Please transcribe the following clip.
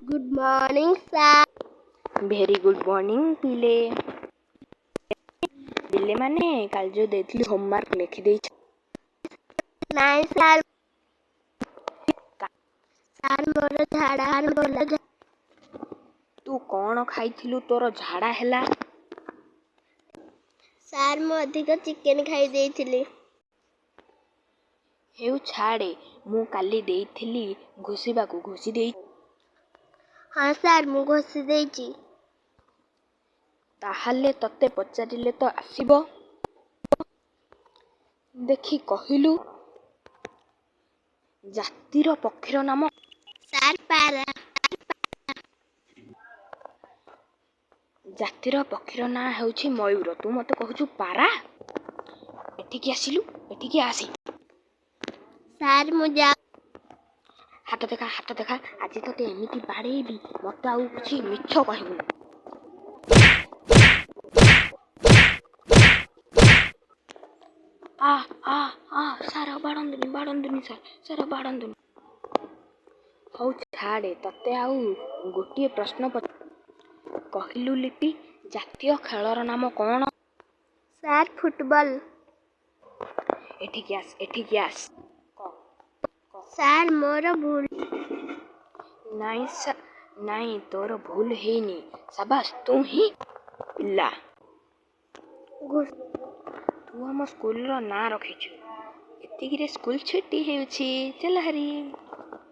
Good morning, sir. Very good morning ପିଲେ। ପିଲେମାନେ କାଲି ଯୋଉ ଦେଇଥିଲି ହୋମୱାର୍କ ଲେଖିଦେଇଛ? ନାଇଁ ସାର୍। ସାର୍ ମୋର ଝାଡ଼ା। ତୁ କଣ ଖାଇଥିଲୁ ତୋର ଝାଡ଼ା ହେଲା? ସାର୍ ମୁଁ ଅଧିକ ଚିକେନ ଖାଇ ଦେଇଥିଲି। ହେଉ ଛାଡ଼େ, ମୁଁ କାଲି ଦେଇଥିଲି ଘୋଷିବାକୁ, ଘୋଷି ଦେଇ? ହଁ ସାର୍, ମୁଁ ଘୋଷି ଦେଇଛି। ତାହେଲେ ତତେ ପଚାରିଲେ ତ ଆସିବ। ଦେଖି କହିଲୁ, ଜାତିର ପକ୍ଷୀର ନାମ? ସାର୍ ପାରା। ଜାତିର ପକ୍ଷୀର ନାଁ ହେଉଛି ମୟୂର। ତୁ ମତେ କହୁଛୁ ପାରା? ଏଠିକି ଆସିଲୁ, ଏଠିକି ଆସେ। ସାର୍ ମୁଁ ହାତ ଦେଖା, ହାତ ଦେଖା। ଆଜି ତତେ ଏମିତି ବାଡ଼େଇବି, ମତେ ଆଉ କିଛି ମିଛ କହିବୁନି। ସାର ବାଡ଼ନ୍ତୁନି ସାର ବାଡ଼ନ୍ତୁନି। ହଉ ଛାଡ଼େ, ତତେ ଆଉ ଗୋଟିଏ ପ୍ରଶ୍ନ କହିଲୁ ଲିପି, ଜାତୀୟ ଖେଳର ନାମ କଣ? Sir football. ଏଠିକି ଆସ, ଏଠିକି ଆସ। ସାର୍ ମୋର ଭୁଲ। ନାଇଁ ତୋର ଭୁଲ ହେଇନି। ସାବାସ୍, ତୁ ହିଁ ପିଲା। ତୁ ଆମ ସ୍କୁଲର ନାଁ ରଖିଛୁ। ଏତିକିରେ ସ୍କୁଲ ଛୁଟି ହେଉଛି। ଚାଲ ହରି।